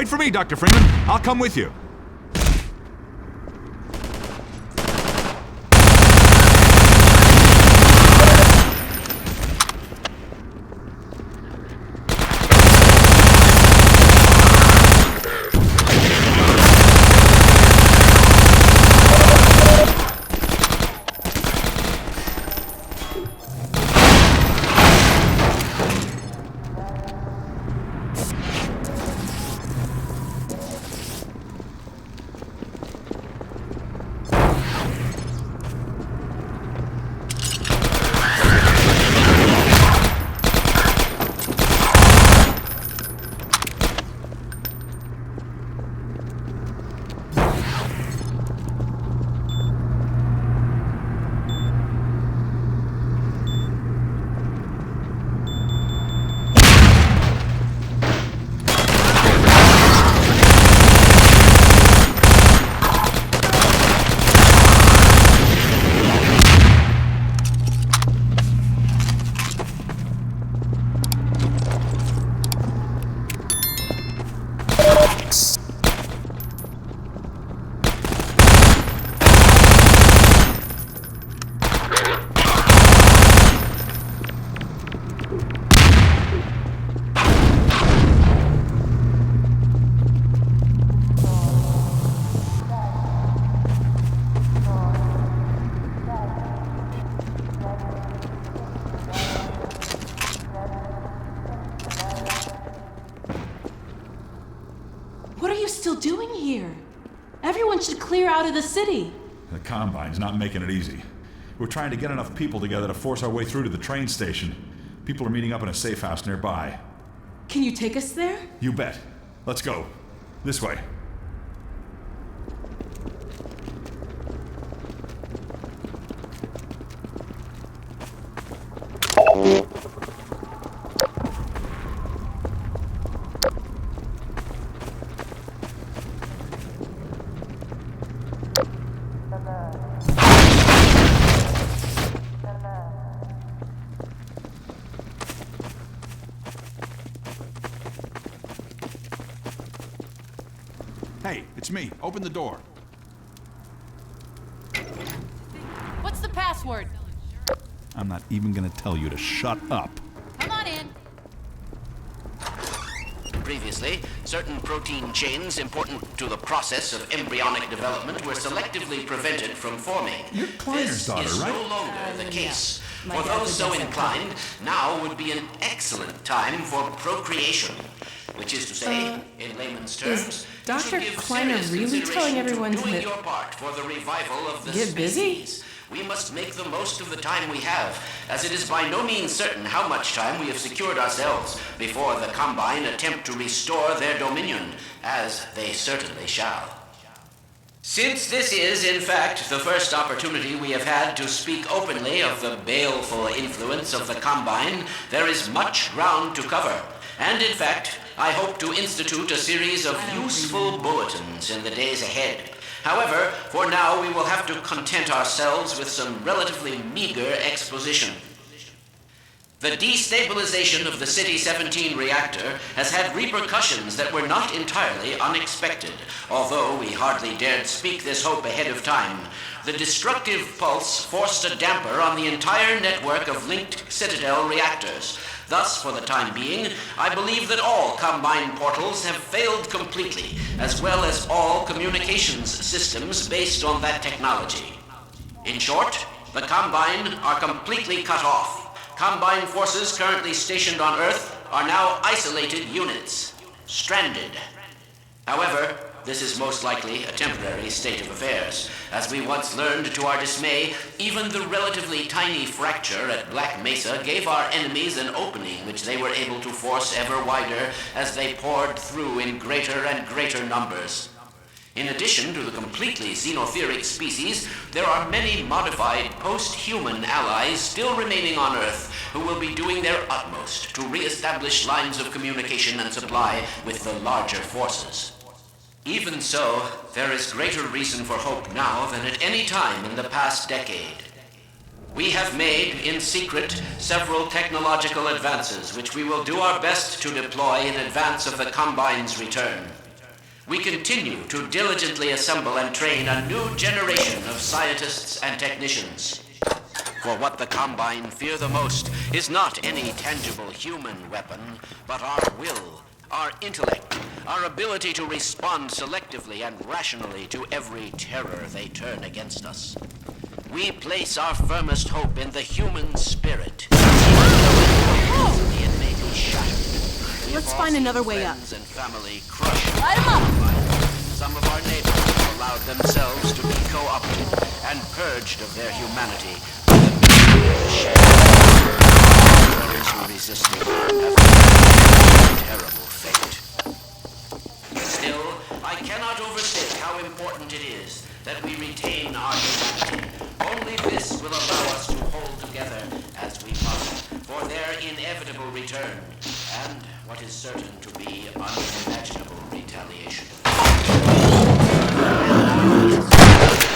Wait for me, Dr. Freeman. I'll come with you. Doing here? Everyone should clear out of the city. The Combine's not making it easy. We're trying to get enough people together to force our way through to the train station. People are meeting up in a safe house nearby. Can you take us there? You bet. Let's go. This way. Hey, it's me. Open the door. What's the password? I'm not even gonna tell you to shut up. Come on in. Previously, certain protein chains important to the process of embryonic development were selectively prevented from forming. You're Kleiner's This daughter, is right? no longer the case. My For dad those so was a inclined, now would be an excellent time for procreation. Which is to say, in layman's terms, is you Dr. should give Kleiner serious really consideration telling to everyone doing to your part for the revival of the get busy? species. We must make the most of the time we have, as it is by no means certain how much time we have secured ourselves before the Combine attempt to restore their dominion, as they certainly shall. Since this is, in fact, the first opportunity we have had to speak openly of the baleful influence of the Combine, there is much ground to cover. And in fact, I hope to institute a series of useful bulletins in the days ahead. However, for now we will have to content ourselves with some relatively meager exposition. The destabilization of the City-17 reactor has had repercussions that were not entirely unexpected, although we hardly dared speak this hope ahead of time. The destructive pulse forced a damper on the entire network of linked Citadel reactors. Thus, for the time being, I believe that all Combine portals have failed completely, as well as all communications systems based on that technology. In short, the Combine are completely cut off. Combine forces currently stationed on Earth are now isolated units, stranded. However, this is most likely a temporary state of affairs. As we once learned to our dismay, even the relatively tiny fracture at Black Mesa gave our enemies an opening which they were able to force ever wider as they poured through in greater and greater numbers. In addition to the completely xenotheric species, there are many modified post-human allies still remaining on Earth who will be doing their utmost to re-establish lines of communication and supply with the larger forces. Even so, there is greater reason for hope now than at any time in the past decade. We have made, in secret, several technological advances which we will do our best to deploy in advance of the Combine's return. we continue to diligently assemble and train a new generation of scientists and technicians. For what the Combine fear the most is not any tangible human weapon, but our will, our intellect, our ability to respond selectively and rationally to every terror they turn against us. We place our firmest hope in the human spirit. It may be shattered. Let's find another way up. And family crushed. Light 'em up! Some of our neighbors have allowed themselves to be co-opted and purged of their humanity. Those who resisted have faced a terrible fate. Still, I cannot overstate how important it is that we retain our humanity. Only this will allow us to hold together as we must for their inevitable return and what is certain to be unimaginable retaliation.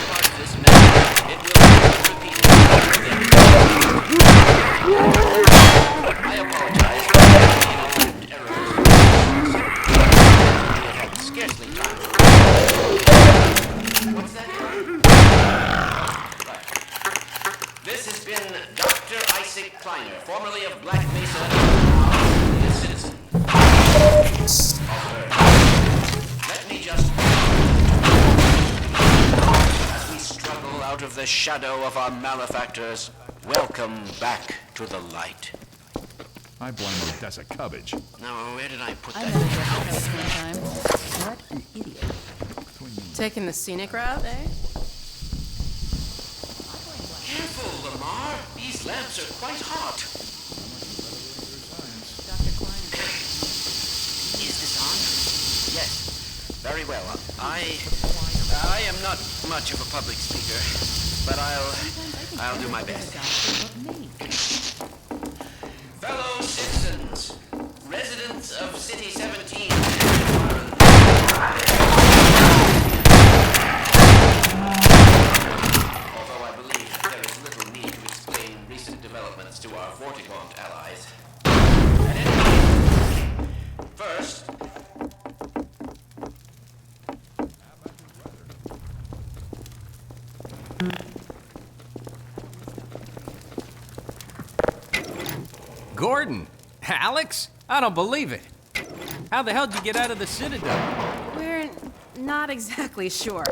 Part of this message, it will be repeated. I apologize for the inadvertent errors. We have had scarcely time to... What's that? Right. This has been Dr. Isaac Kleiner, formerly of Black Mesa, a citizen. Let me just... As we struggle out of the shadow of our malefactors, welcome back to the light. I blame Odessa Cubbage. Now, where did I put I that? met Jessica one time. What an idiot. Taking the scenic route, eh? Careful, Lamar. These lamps are quite hot. Dr. Kleiner. Is this on? Yes. Very well. I am not much of a public speaker, but I'll do my best. Fellow citizens, residents of City 17. Although I believe there is little need to explain recent developments to our Vortigaunt allies. At any rate, first, Gordon? Alex? I don't believe it. How the hell did you get out of the Citadel? We're not exactly sure.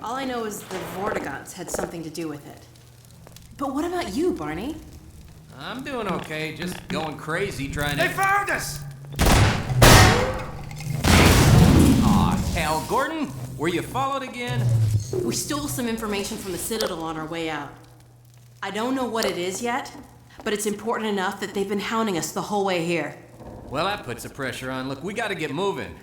All I know is the Vortigaunts had something to do with it. But what about you, Barney? I'm doing okay, just going crazy trying to... They found us! Aw, hell, Gordon? Were you followed again? We stole some information from the Citadel on our way out. I don't know what it is yet, but it's important enough that they've been hounding us the whole way here. Well, that puts the pressure on. Look, we gotta get moving.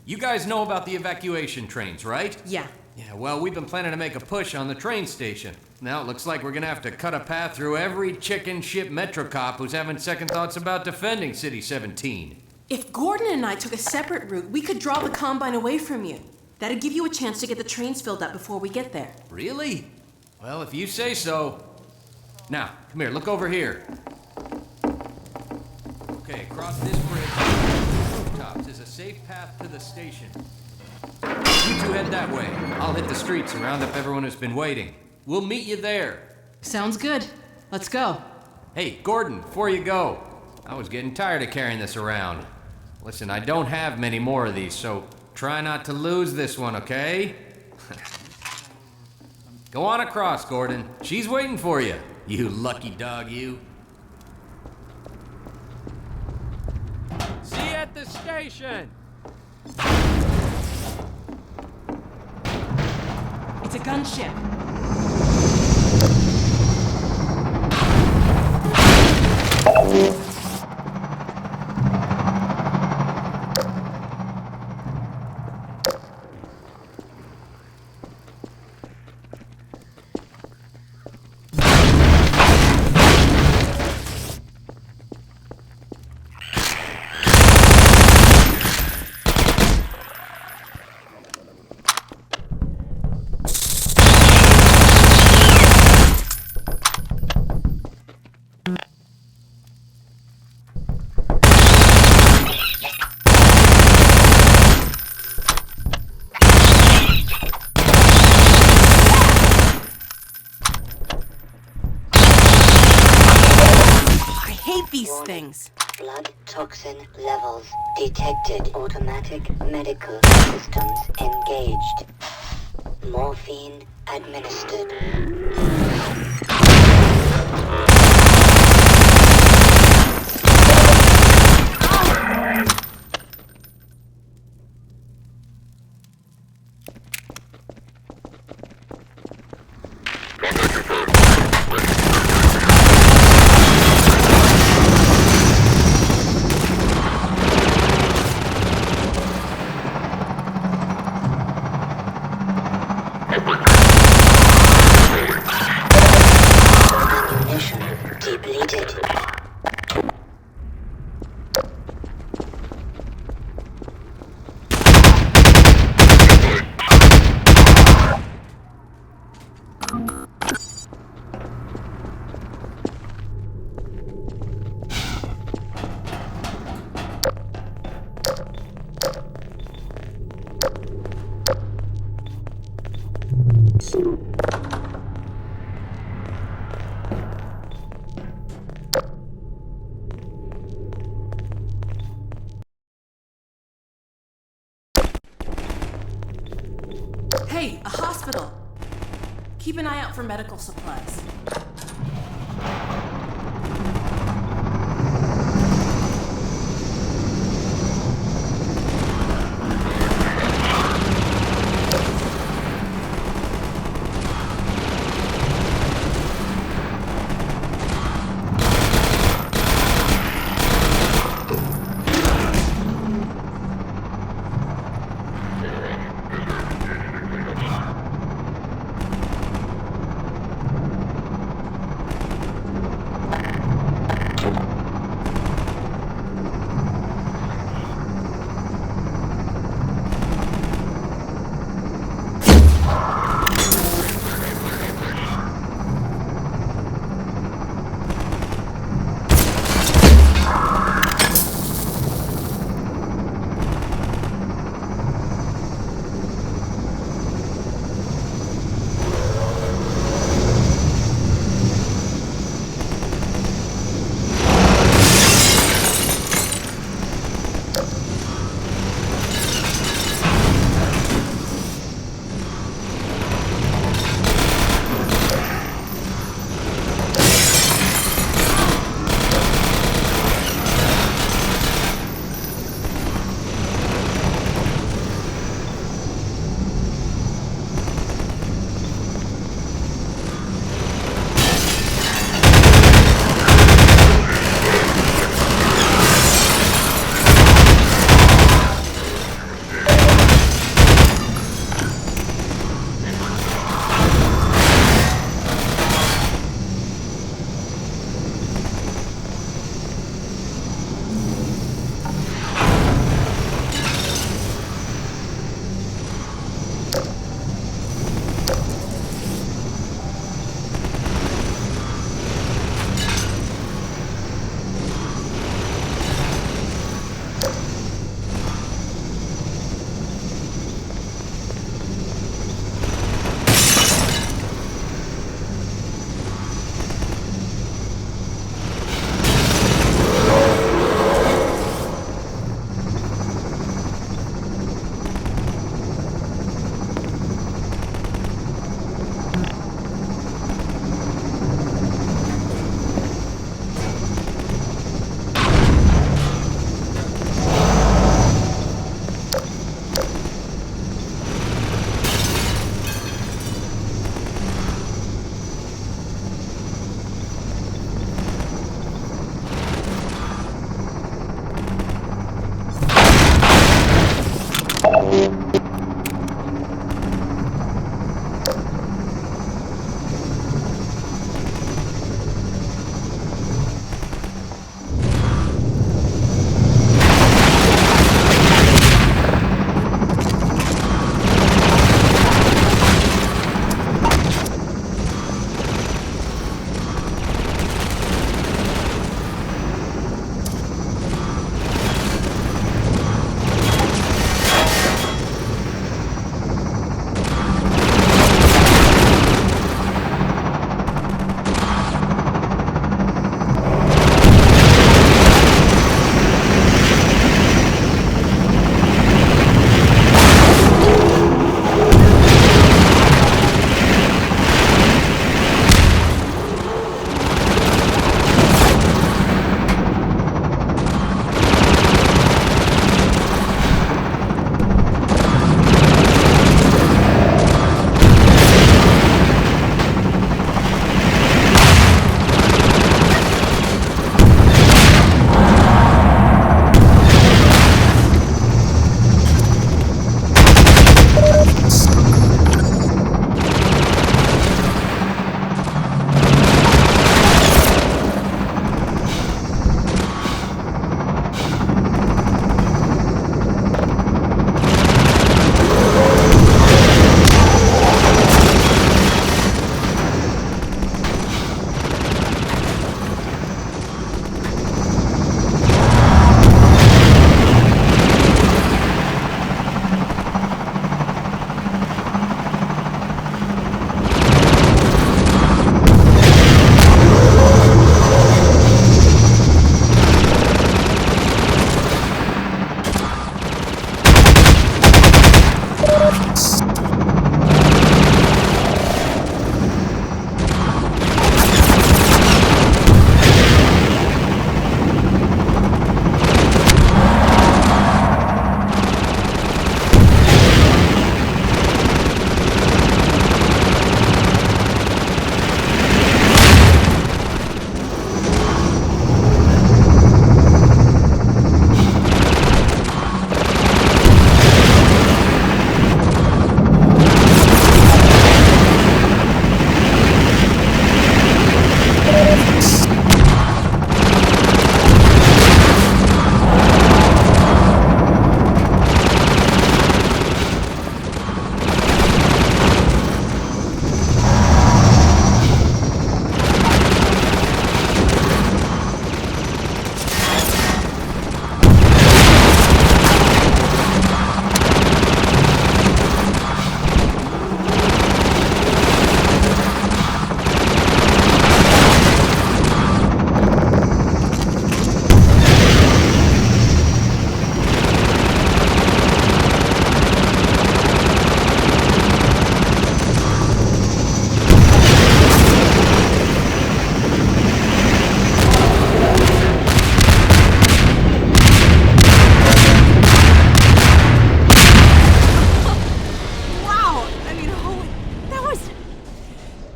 You guys know about the evacuation trains, right? Yeah. Yeah, well, we've been planning to make a push on the train station. Now it looks like we're gonna have to cut a path through every chicken ship metro cop who's having second thoughts about defending City 17. If Gordon and I took a separate route, we could draw the Combine away from you. That'd give you a chance to get the trains filled up before we get there. Really? Well, if you say so. Now, come here, look over here. Okay, across this bridge, rooftops is a safe path to the station. You two head that way. I'll hit the streets and round up everyone who's been waiting. We'll meet you there. Sounds good. Let's go. Hey, Gordon, before you go, I was getting tired of carrying this around. Listen, I don't have many more of these, so try not to lose this one, okay? Go on across, Gordon. She's waiting for you. You lucky dog, you. See you at the station. It's a gunship. these Warning. things? Blood toxin levels detected. Automatic medical systems engaged. Morphine administered. Ammunition depleted. Hey, a hospital! Keep an eye out for medical supplies.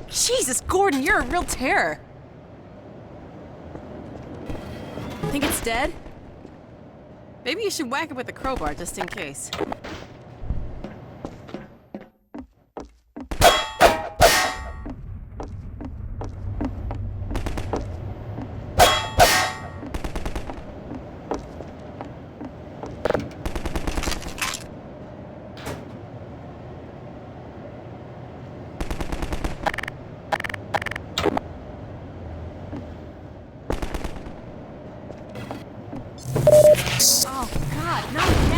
Jesus, Gordon, you're a real terror. Think it's dead? Maybe you should whack it with a crowbar just in case. Oh, God, not again!